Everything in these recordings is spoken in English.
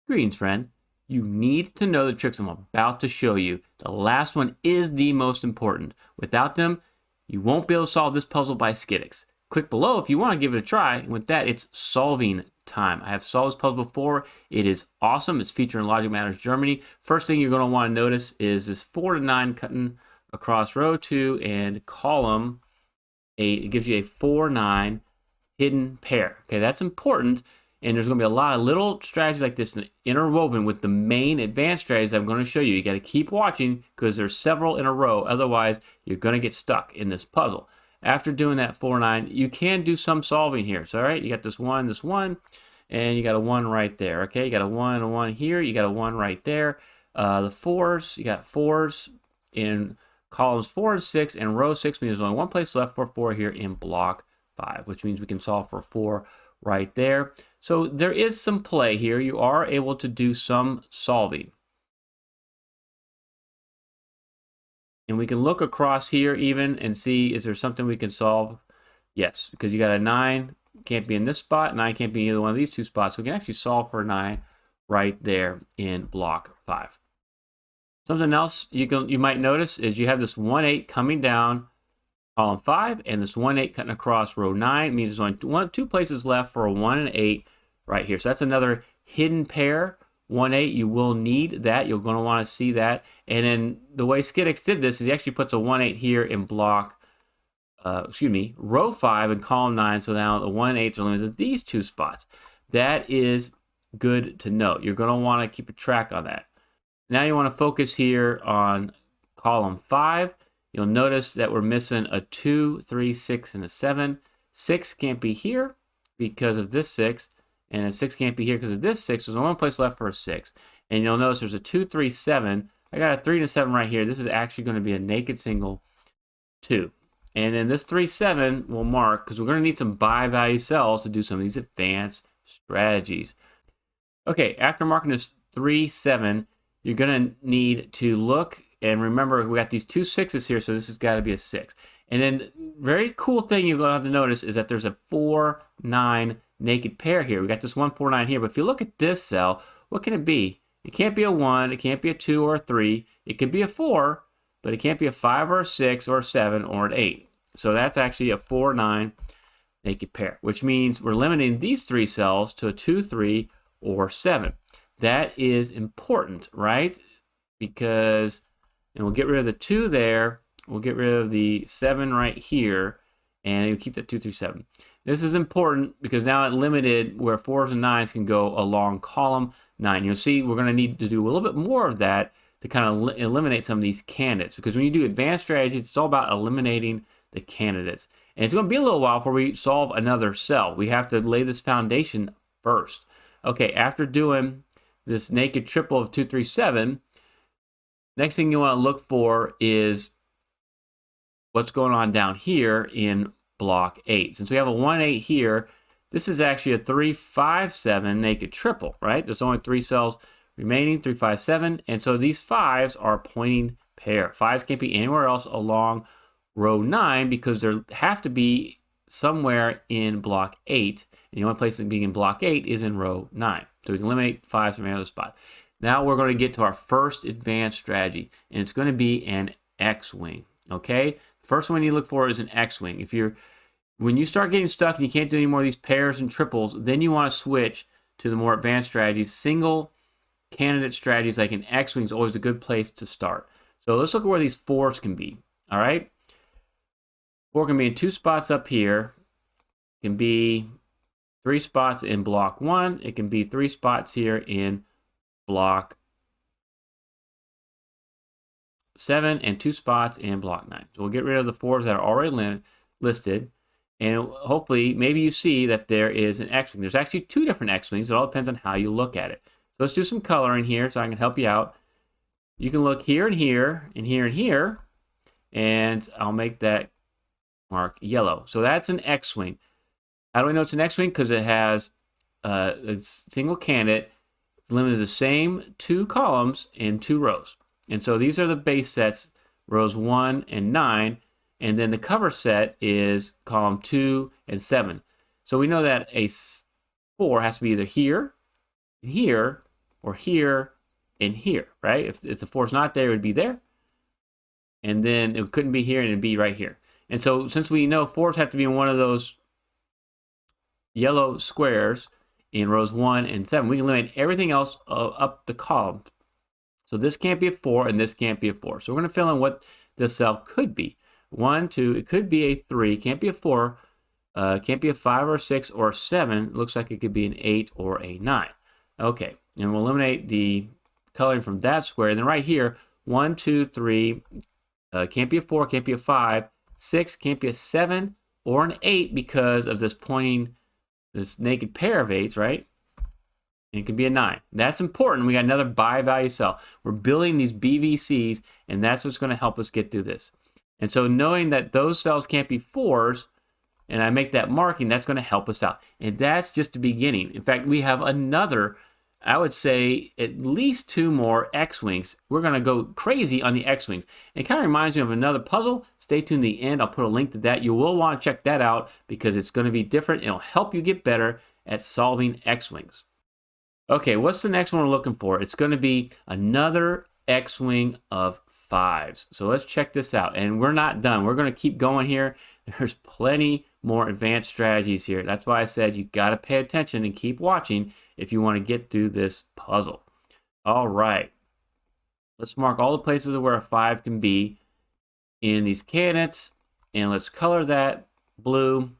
Greetings, friend. You need to know the tricks I'm about to show you. The last one is the most important. Without them, you won't be able to solve this puzzle by Skiddix. Click below if you want to give it a try. And with that, it's solving time. I have solved this puzzle before. It is awesome. It's featured in Logic Matters Germany. First thing you're going to want to notice is this 4 to 9 cutting across row 2 and column 8. It gives you a 4-9 hidden pair. Okay, that's important. And there's going to be a lot of little strategies like this interwoven with the main advanced strategies I'm going to show you. You got to keep watching because there's several in a row. Otherwise, you're going to get stuck in this puzzle. After doing that 4-9, you can do some solving here. So, all right, you got this one, and you got a 1 right there. Okay, you got a 1 and a 1 here. You got a 1 right there. The 4s, you got 4s in columns 4 and 6, and row 6 means there's only one place left for 4 here in block 5, which means we can solve for 4 right there. So there is some play here. You are able to do some solving. And we can look across here even and see, is there something we can solve? Yes, because you got a 9, can't be in this spot. 9 can't be in either one of these two spots. So we can actually solve for a 9 right there in block 5. Something else you might notice is you have this 1-8 coming down column 5, and this 1-8 cutting across row 9 means there's only two places left for a 1 and 8 right here. So that's another hidden pair. 1-8, you will need that. You're going to want to see that. And then the way Skiddix did this is he actually puts a 1-8 here in block, row 5 and column 9. So now the 1-8s are limited to these two spots. That is good to know. You're going to want to keep a track on that. Now you want to focus here on column 5. You'll notice that we're missing a 2, 3, 6, and a 7. 6 can't be here because of this 6, and a 6 can't be here because of this 6. There's only one place left for a 6. And you'll notice there's a 2, 3, 7. I got a 3 and a 7 right here. This is actually going to be a naked single 2. And then this 3, 7 will mark because we're going to need some buy value cells to do some of these advanced strategies. Okay, after marking this 3, 7, you're going to need to look and remember we got these two 6s here, so this has got to be a 6. And then very cool thing you're going to have to notice is that there's a 4-9 naked pair here. We got this 1-4-9 here, but if you look at this cell, what can it be? It can't be a 1, it can't be a 2 or a 3. It could be a 4, but it can't be a 5 or a 6 or a 7 or an 8. So that's actually a 4-9 naked pair, which means we're limiting these 3 cells to a 2, 3, or 7. That is important, right? Because, and we'll get rid of the 2 there, we'll get rid of the 7 right here, and we'll keep that 2 through 7. This is important because now it limited where 4s and 9s can go along column 9. You'll see we're going to need to do a little bit more of that to kind of eliminate some of these candidates, because when you do advanced strategies, it's all about eliminating the candidates. And it's going to be a little while before we solve another cell. We have to lay this foundation first. Okay, after doing this naked triple of 2, 3, 7, next thing you want to look for is what's going on down here in block 8. Since we have a 1-8 here, this is actually a 3, 5, 7 naked triple, right? There's only 3 cells remaining, 3, 5, 7, and so these 5s are a pointing pair. 5s can't be anywhere else along row 9 because there have to be somewhere in block 8, and the only place that being in block 8 is in row 9. So we can eliminate 5s from any other spot. Now we're going to get to our first advanced strategy, and it's going to be an X-Wing, okay? First one you look for is an X-Wing. When you start getting stuck and you can't do any more of these pairs and triples, then you want to switch to the more advanced strategies. Single candidate strategies like an X-Wing is always a good place to start. So let's look at where these 4s can be, all right? 4 can be in 2 spots up here. It can be 3 spots in block 1. It can be 3 spots here in block 7 and 2 spots in block 9. So we'll get rid of the 4s that are already listed, and hopefully maybe you see that there is an X-Wing. There's actually 2 different X-Wings. It all depends on how you look at it. So let's do some coloring here so I can help you out. You can look here and here and here and here, and I'll make that mark yellow. So that's an X-Wing. How do we know it's an X-Wing? Because it has a single candidate. It's limited to the same 2 columns in 2 rows. And so these are the base sets, rows 1 and 9. And then the cover set is column 2 and 7. So we know that a 4 has to be either here, here, or here and here, right? If the 4 is not there, it would be there. And then it couldn't be here, and it'd be right here. And so since we know 4s have to be in one of those yellow squares in rows 1 and 7, we can eliminate everything else up the column. So this can't be a 4, and this can't be a 4. So we're going to fill in what this cell could be. 1, 2, it could be a 3, can't be a 4, can't be a 5 or a 6 or a 7. Looks like it could be an 8 or a 9. Okay, and we'll eliminate the coloring from that square. And then right here, 1, 2, 3, can't be a 4, can't be a 5, 6, can't be a 7 or an 8 because of this pointing, this naked pair of 8s, right? And it can be a 9. That's important. We got another buy value cell. We're building these BVCs, and that's what's going to help us get through this. And so knowing that those cells can't be 4s, and I make that marking, that's going to help us out. And that's just the beginning. In fact, we have another, I would say, at least 2 more X-Wings. We're going to go crazy on the X-Wings. It kind of reminds me of another puzzle. Stay tuned to the end. I'll put a link to that. You will want to check that out because it's going to be different. It'll help you get better at solving X-Wings. Okay, what's the next one we're looking for? It's going to be another X-Wing of 5s. So let's check this out. And we're not done. We're going to keep going here. There's plenty more advanced strategies here. That's why I said you got to pay attention and keep watching if you want to get through this puzzle. All right. Let's mark all the places where a 5 can be in these candidates. And let's color that blue.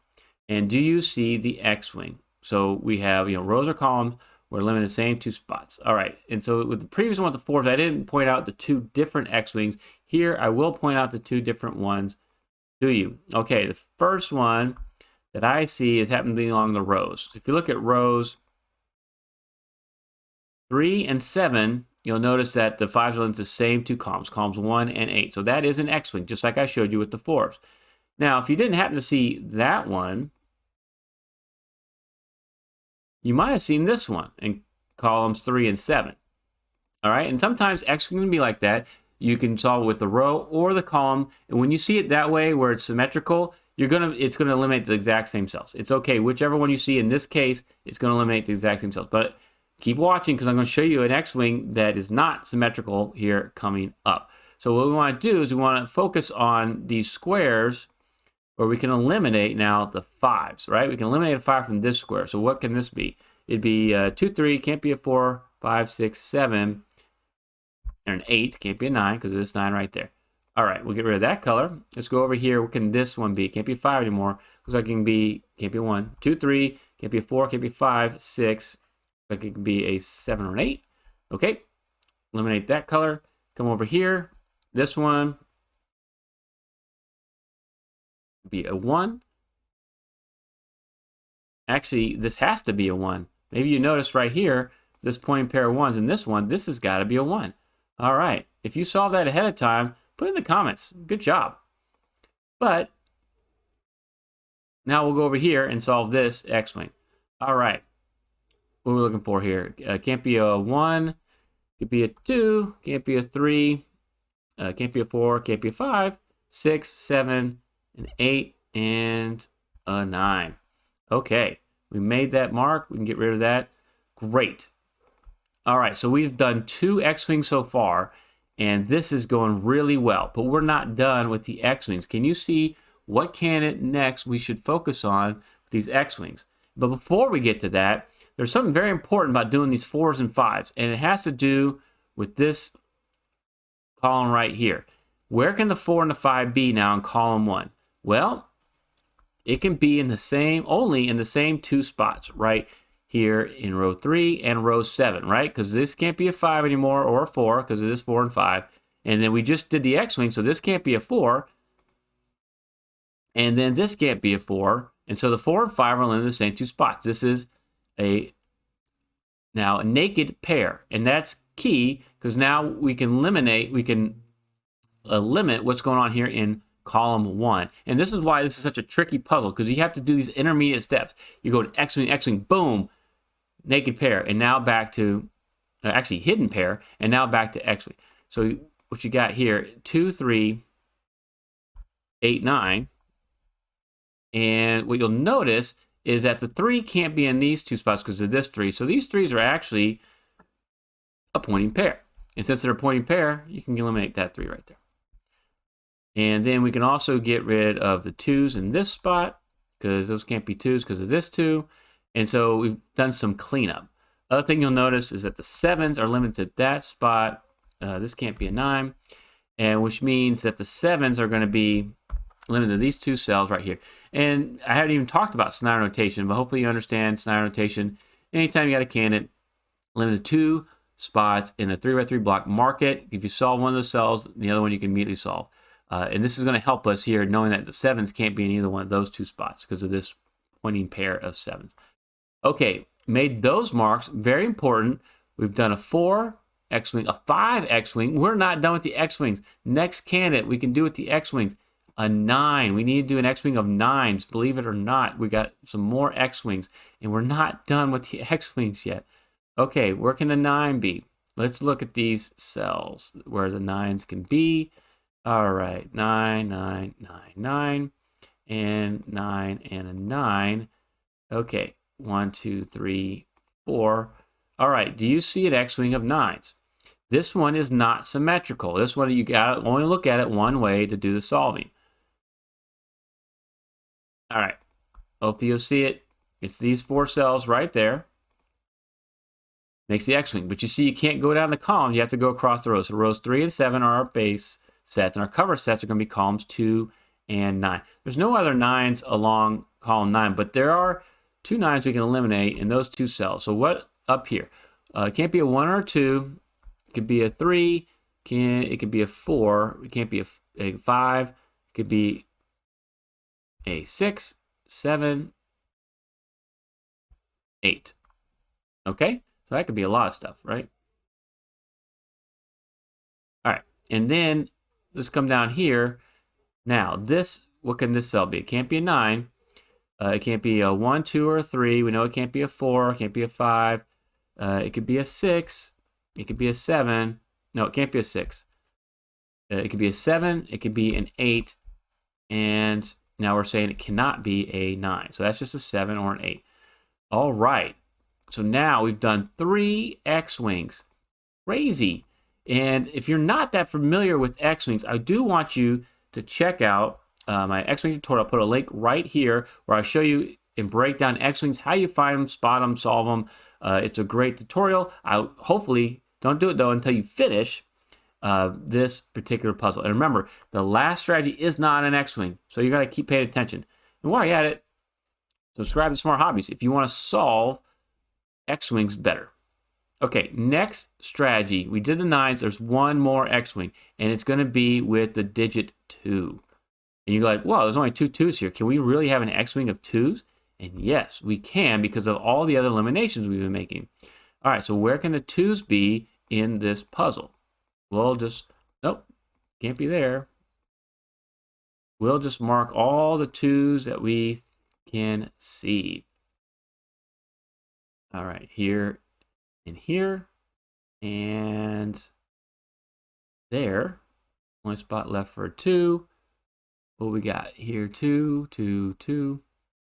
And do you see the X-Wing? So we have, rows or columns. We're limited to the same 2 spots. All right, and so with the previous one with the 4s, I didn't point out the 2 different X-Wings. Here, I will point out the 2 different ones to you. Okay, the first one that I see is happening to be along the rows. So if you look at rows 3 and 7, you'll notice that the 5s are limited to the same 2 columns, columns 1 and 8. So that is an X-Wing, just like I showed you with the 4s. Now, if you didn't happen to see that one, you might have seen this one in columns 3 and 7. All right, and sometimes X can be like that. You can solve it with the row or the column, and when you see it that way, where it's symmetrical, it's gonna eliminate the exact same cells. It's okay, whichever one you see. In this case, it's gonna eliminate the exact same cells. But keep watching because I'm gonna show you an X-Wing that is not symmetrical here coming up. So what we want to do is we want to focus on these squares where we can eliminate now the 5s, right? We can eliminate a 5 from this square. So what can this be? It'd be 2, 3, can't be a 4, 5, 6, 7, and an 8, can't be a 9 because there's 9 right there. All right, we'll get rid of that color. Let's go over here. What can this one be? Can't be a 5 anymore. Looks like it can be, can't be a 1, 2, 3, can't be a 4, can't be 5, 6, looks like it can be a 7 or an 8. Okay, eliminate that color. Come over here. This one be a 1. Actually, this has to be a 1. Maybe you notice right here, this pointing pair of 1s and this one, this has got to be a 1. All right. If you saw that ahead of time, put it in the comments. Good job. But now we'll go over here and solve this X-Wing. All right. What are we looking for here? Can't be a 1. Could be a 2. Can't be a 3. Can't be a 4. Can't be a 5. 6, 7, an 8, and a 9. Okay, we made that mark. We can get rid of that. Great. All right, so we've done 2 X-Wings so far, and this is going really well. But we're not done with the X-Wings. Can you see what candidate next we should focus on with these X-Wings? But before we get to that, there's something very important about doing these 4s and 5s, and it has to do with this column right here. Where can the 4 and the 5 be now in column 1? Well, it can be in the same, only in the same 2 spots, right here in row 3 and row 7, right? Because this can't be a 5 anymore or a 4 because it is 4 and 5. And then we just did the X-Wing, so this can't be a 4. And then this can't be a 4. And so the 4 and 5 are in the same 2 spots. This is now a naked pair. And that's key because now we can limit what's going on here in column 1. And this is why this is such a tricky puzzle, because you have to do these intermediate steps. You go to X-Wing, X-Wing, boom, naked pair, and now back to, actually hidden pair, and now back to X-Wing. So what you got here, 2, 3, 8, 9. And what you'll notice is that the 3 can't be in these 2 spots because of this 3. So these 3s are actually a pointing pair. And since they're a pointing pair, you can eliminate that 3 right there. And then we can also get rid of the 2s in this spot, because those can't be 2s because of this 2. And so we've done some cleanup. Other thing you'll notice is that the 7s are limited to that spot. This can't be a 9, and which means that the 7s are going to be limited to these 2 cells right here. And I haven't even talked about scenario notation, but hopefully you understand scenario notation. Anytime you got a candidate, limited to 2 spots in a 3x3 block, mark it. If you solve one of those cells, the other one you can immediately solve. And this is going to help us here, knowing that the 7s can't be in either one of those 2 spots because of this pointing pair of 7s. Okay, made those marks, very important. We've done a 4 X-Wing, a 5 X-Wing. We're not done with the X-Wings. Next candidate we can do with the X-Wings, a 9. We need to do an X-Wing of 9s, believe it or not. We got some more X-Wings, and we're not done with the X-Wings yet. Okay, where can the 9 be? Let's look at these cells where the 9s can be. All right, 9, 9, 9, 9, and 9, and a 9. Okay, 1, 2, 3, 4. All right, do you see an X-Wing of 9s? This one is not symmetrical. This one, you got to only look at it one way to do the solving. All right, hopefully you'll see it. It's these 4 cells right there. Makes the X-Wing, but you see you can't go down the columns. You have to go across the rows. So rows 3 and 7 are our base sets, and our cover sets are going to be columns 2 and 9. There's no other 9s along column 9, but there are 2 9s we can eliminate in those 2 cells. So what up here? It can't be a 1 or a 2. It could be a 3. It could be a 4. It can't be a 5. It could be a 6, 7, 8. Okay? So that could be a lot of stuff, right? All right. And then let's come down here. Now, what can this cell be? It can't be a 9. It can't be a 1, 2, or a 3. We know it can't be a 4. It can't be a 5. It could be a 6. It could be a 7. No, it can't be a 6. It could be a 7. It could be an 8. And now we're saying it cannot be a 9. So that's just a 7 or an 8. All right. So now we've done 3 X-Wings. Crazy. And if you're not that familiar with X-Wings, I do want you to check out my X-Wing tutorial. I'll put a link right here where I show you and break down X-Wings, how you find them, spot them, solve them. It's a great tutorial. Hopefully, don't do it though until you finish this particular puzzle. And remember, the last strategy is not an X-Wing, so you got to keep paying attention. And while you're at it, subscribe to Smart Hobbies if you want to solve X-Wings better. Okay, next strategy. We did the 9s. There's one more X-Wing, and it's going to be with the digit 2. And you're like, well, there's only 2 2s here. Can we really have an X-Wing of 2s? And yes, we can because of all the other eliminations we've been making. All right, so where can the 2s be in this puzzle? We'll nope, can't be there. We'll just mark all the 2s that we can see. All right, here and here and there. Only spot left for 2. What we got here? 2, 2, 2,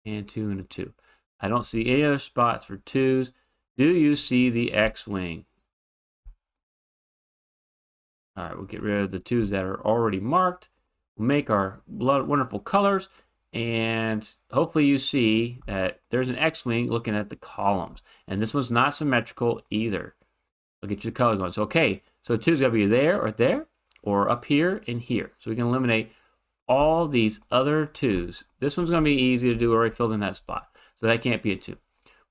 and 2 and a 2. I don't see any other spots for 2s. Do you see the X-Wing? All right, we'll get rid of the 2s that are already marked. We'll make our wonderful colors. And hopefully you see that there's an X-Wing looking at the columns. And this one's not symmetrical either. I'll get you the color going. So, okay, so 2's got to be there, or up here and here. So we can eliminate all these other 2s. This one's going to be easy to do. We already filled in that spot. So that can't be a 2.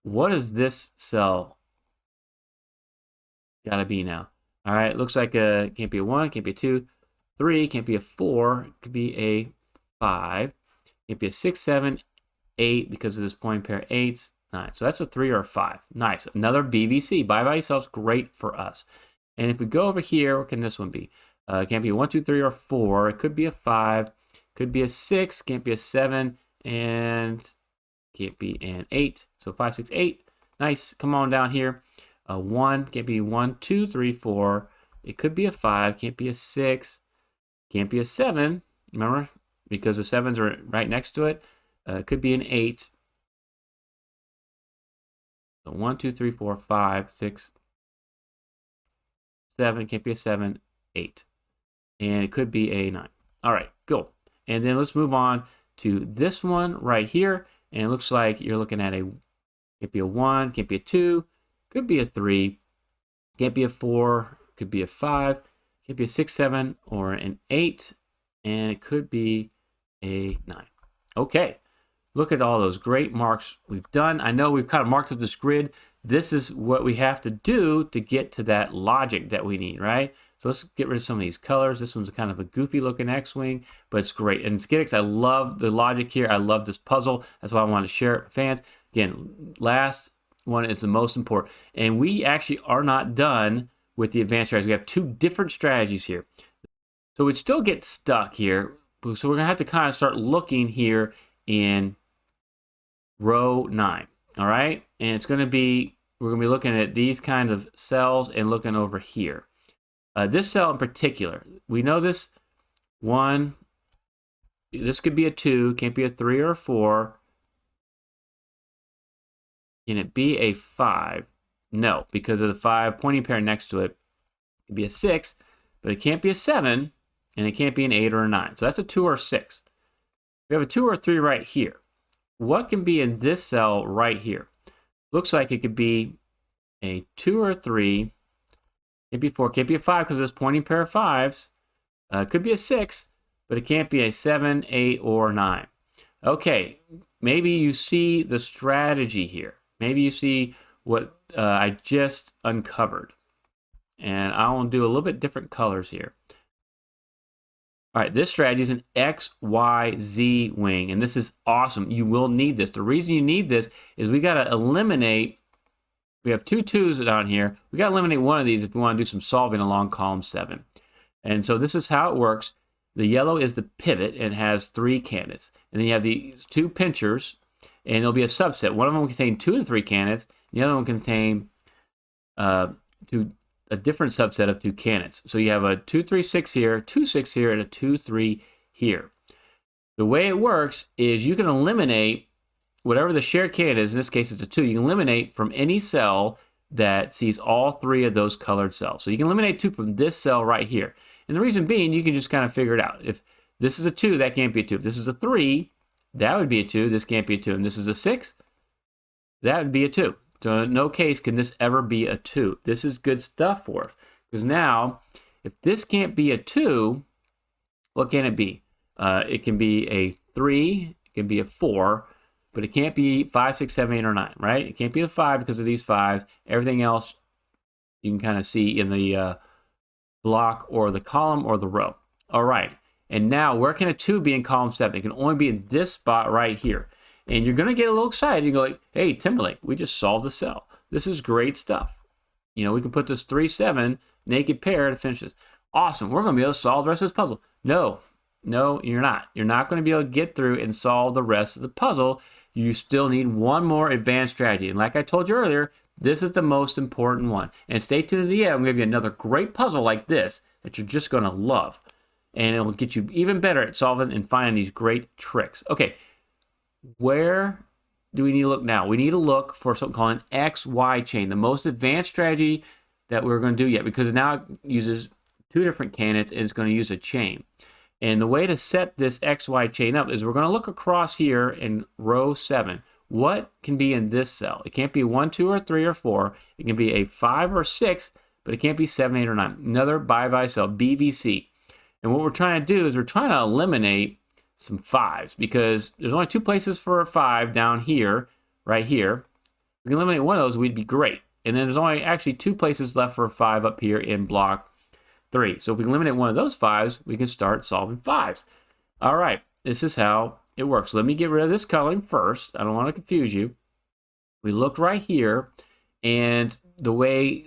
What is this cell got to be now? All right, looks like it can't be a 1, can't be a 2, 3, can't be a 4, it could be a 5. It'd be a 6, 7, 8 because of this pointing pair 8s, 9. So that's a 3 or a 5. Nice. Another BVC. By itself, great for us. And if we go over here, what can this one be? It can't be a 1, 2, 3, or 4. It could be a 5. Could be a 6. Can't be a 7. And can't be an 8. So 5, 6, 8. Nice. Come on down here. A 1. Can't be 1, 2, 3, 4. It could be a 5. Can't be a 6. Can't be a 7. Remember? Because the 7s are right next to it. It could be an 8. So 1, 2, 3, 4, 5, 6, 7, can't be a 7, 8. And it could be a 9. All right, go. And then let's move on to this one right here. And it looks like you're looking at can't be a 1, can't be a 2, could be a 3, can't be a 4, could be a 5, can't be a 6, 7, or an 8, and it could be a 9. Okay, look at all those great marks we've done. I know we've kind of marked up this grid. This is what we have to do to get to that logic that we need, right? So let's get rid of some of these colors. This one's kind of a goofy looking X-Wing, but it's great. And Skidix, I love the logic here. I love this puzzle. That's why I want to share it with fans. Again, last one is the most important. And we actually are not done with the advanced strategies. We have 2 different strategies here. So we'd still get stuck here. So we're going to have to kind of start looking here in row 9. All right. And it's going to be, we're going to be looking at these kinds of cells and looking over here. This cell in particular, we know this 1, this could be a 2, can't be a 3 or a 4. Can it be a 5? No, because of the 5 pointing pair next to it. It could be a 6, but it can't be a 7, and it can't be an 8 or a 9. So that's a 2 or a 6. We have a 2 or a 3 right here. What can be in this cell right here? Looks like it could be a 2 or a 3. Can't be 4, can't be a 5 because there's pointing pair of 5s. Could be a 6, but it can't be a 7, 8, or 9. Okay, maybe you see the strategy here. Maybe you see what I just uncovered. And I want to do a little bit different colors here. All right, this strategy is an XYZ-Wing, and this is awesome. You will need this. The reason you need this is we got to eliminate. We have 2 2s down here. We got to eliminate one of these if we want to do some solving along column 7. And so this is how it works. The yellow is the pivot and has 3 candidates. And then you have these 2 pinchers, and there'll be a subset. One of them will contain 2 to 3 candidates. The other one will contain a different subset of 2 candidates. So you have a 2, 3, 6 here, 2, 6 here, and a 2, 3 here. The way it works is you can eliminate whatever the shared candidate is. In this case, it's a 2. You can eliminate from any cell that sees all 3 of those colored cells. So you can eliminate 2 from this cell right here. And the reason being, you can just kind of figure it out. If this is a 2, that can't be a 2. If this is a 3, that would be a 2. This can't be a 2. And this is a 6, that would be a 2. So in no case can this ever be a 2. This is good stuff for us. Because now, if this can't be a 2, what can it be? It can be a 3, it can be a 4, but it can't be 5, 6, 7, 8, or 9, right? It can't be a 5 because of these 5s. Everything else you can kind of see in the block or the column or the row. All right. And now, where can a 2 be in column 7? It can only be in this spot right here. And you're going to get a little excited. You go like, hey, Timberlake, we just solved the cell. This is great stuff. You know, we can put this 3, 7 naked pair to finish this. Awesome. We're going to be able to solve the rest of this puzzle. No, you're not. You're not going to be able to get through and solve the rest of the puzzle. You still need one more advanced strategy. And like I told you earlier, this is the most important one. And stay tuned to the end. I'm going to give you another great puzzle like this that you're just going to love. And it will get you even better at solving and finding these great tricks. Okay, where do we need to look now? We need to look for something called an XY chain, the most advanced strategy that we're going to do yet, because now it uses 2 different candidates and it's going to use a chain. And the way to set this XY chain up is we're going to look across here in row 7. What can be in this cell? It can't be 1, 2, or 3, or 4. It can be a 5 or 6, but it can't be 7, 8, or 9. Another by cell, BVC. And what we're trying to do is we're trying to eliminate some 5s because there's only 2 places for a 5 down here, right here. If we can eliminate one of those, we'd be great. And then there's only actually 2 places left for a 5 up here in block 3. So if we can eliminate one of those 5s, we can start solving 5s. All right, this is how it works. Let me get rid of this coloring first. I don't want to confuse you. We look right here, and the way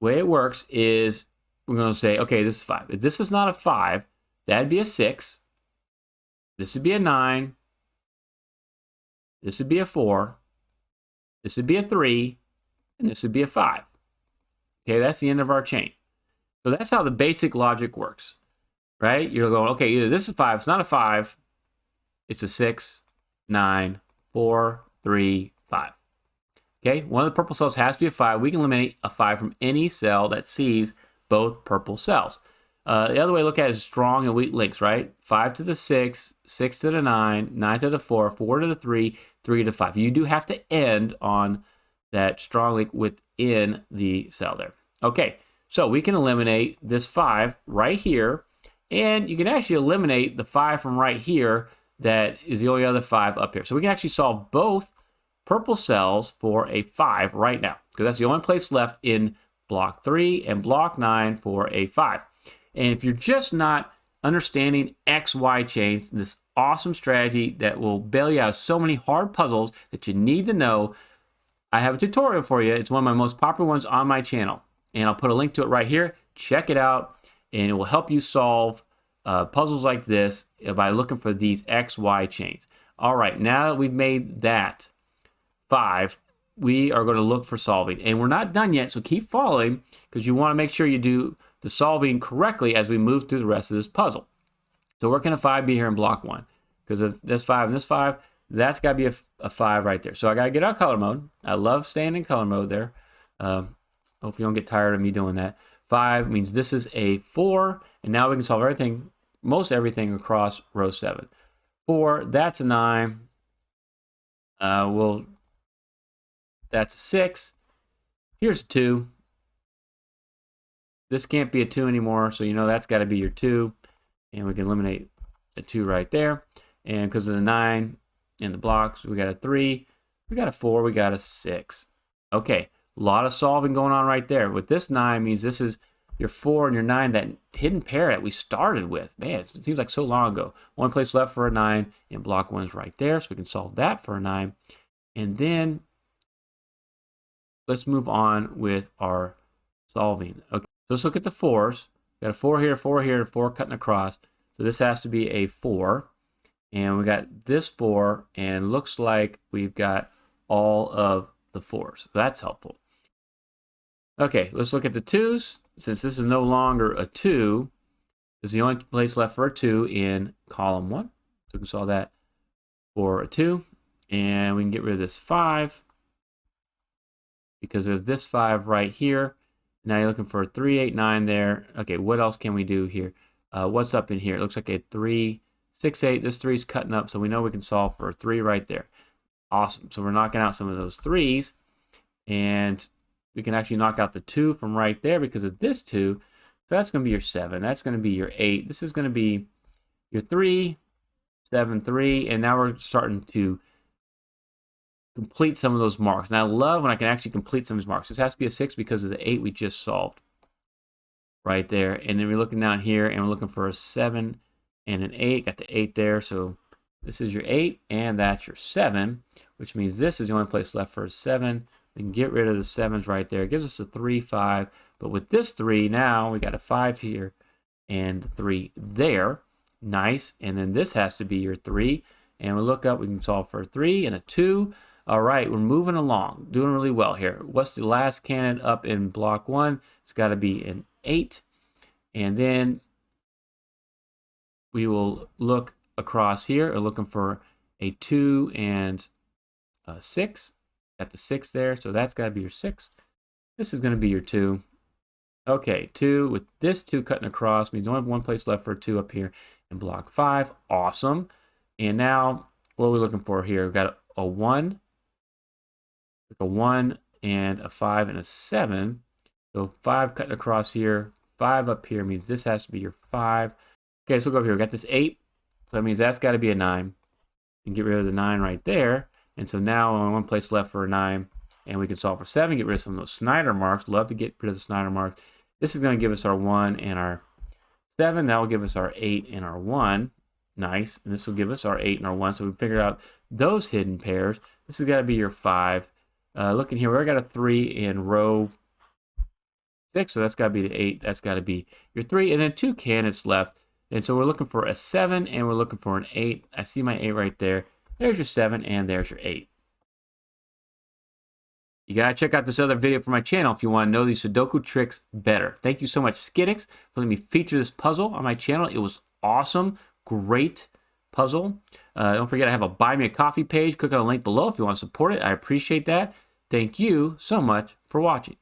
it works is we're going to say, okay, this is 5. If this is not a 5, that'd be a 6. This would be a 9. This would be a 4. This would be a 3. And this would be a 5. Okay, that's the end of our chain. So that's how the basic logic works, right? You're going, okay, either this is 5, it's not a 5, it's a 6, 9, 4, 3, 5. Okay, one of the purple cells has to be a 5. We can eliminate a 5 from any cell that sees both purple cells. The other way to look at it is strong and weak links, right? 5 to the 6, 6 to the 9, 9 to the 4, 4 to the 3, 3 to the 5. You do have to end on that strong link within the cell there. Okay, so we can eliminate this 5 right here, and you can actually eliminate the 5 from right here that is the only other 5 up here. So we can actually solve both purple cells for a 5 right now, because that's the only place left in block 3 and block 9 for a 5. And if you're just not understanding XY chains, this awesome strategy that will bail you out of so many hard puzzles that you need to know, I have a tutorial for you. It's one of my most popular ones on my channel, and I'll put a link to it right here. Check it out, and it will help you solve puzzles like this by looking for these XY chains. All right, now that we've made that 5, we are going to look for solving, and we're not done yet, so keep following, because you want to make sure you do the solving correctly as we move through the rest of this puzzle. So where can a 5 be here in block 1? Because of this 5 and this 5, that's got to be a 5 right there. So I got to get out of color mode. I love staying in color mode there. Hope you don't get tired of me doing that. 5 means this is a 4, and now we can solve everything, most everything across row 7. 4, that's a 9. That's a 6. Here's a 2. This can't be a 2 anymore, so you know that's got to be your 2. And we can eliminate a 2 right there. And because of the 9 in the blocks, we got a 3, we got a 4, we got a 6. Okay, a lot of solving going on right there. With this 9 means this is your 4 and your 9, that hidden pair that we started with. Man, it seems like so long ago. One place left for a 9, and block 1 is right there, so we can solve that for a 9. And then let's move on with our solving. Okay, so let's look at the 4s. Got a 4 here, 4 here, 4 cutting across. So this has to be a 4. And we got this 4, and looks like we've got all of the 4s. So that's helpful. Okay, let's look at the 2s. Since this is no longer a 2, this is the only place left for a 2 in column 1. So we can solve that for a 2. And we can get rid of this 5 because of this 5 right here. Now you're looking for a 3, 8, 9 there. Okay, what else can we do here? What's up in here? It looks like a 3, 6, 8. This 3 is cutting up, so we know we can solve for a 3 right there. Awesome. So we're knocking out some of those 3s, and we can actually knock out the 2 from right there because of this 2. So that's going to be your 7. That's going to be your 8. This is going to be your 3, 7, 3, and now we're starting to complete some of those marks. And I love when I can actually complete some of these marks. This has to be a 6 because of the 8 we just solved right there. And then we're looking down here, and we're looking for a 7 and an 8. Got the 8 there. So this is your 8, and that's your 7, which means this is the only place left for a 7. We can get rid of the 7s right there. It gives us a 3, 5. But with this 3, now we got a 5 here and the 3 there. Nice. And then this has to be your 3. And we look up, we can solve for a 3 and a 2. All right, we're moving along, doing really well here. What's the last candidate up in block 1? It's got to be an 8. And then we will look across here, and looking for a 2 and a 6. Got the 6 there, so that's got to be your 6. This is going to be your 2. Okay, 2 with this 2 cutting across means only one place left for a 2 up here in block 5. Awesome. And now what are we looking for here? We've got a 1. Like a 1 and a 5 and a 7. So 5 cutting across here, 5 up here means this has to be your 5. Okay, so we'll go over here. We got this 8. So that means that's got to be a 9. And get rid of the 9 right there. And so now only one place left for a 9. And we can solve for 7, get rid of some of those Snyder marks. Love to get rid of the Snyder marks. This is going to give us our 1 and our 7. That will give us our 8 and our 1. Nice. And this will give us our 8 and our 1. So we figured out those hidden pairs. This has got to be your 5. Looking here, we already got a 3 in row 6, so that's got to be the 8. That's got to be your 3, and then 2 candidates left. And so we're looking for a 7, and we're looking for an 8. I see my 8 right there. There's your 7, and there's your 8. You got to check out this other video from my channel if you want to know these Sudoku tricks better. Thank you so much, Skiddix, for letting me feature this puzzle on my channel. It was awesome. Great puzzle. Don't forget I have a Buy Me a Coffee page. Click on the link below if you want to support it. I appreciate that. Thank you so much for watching.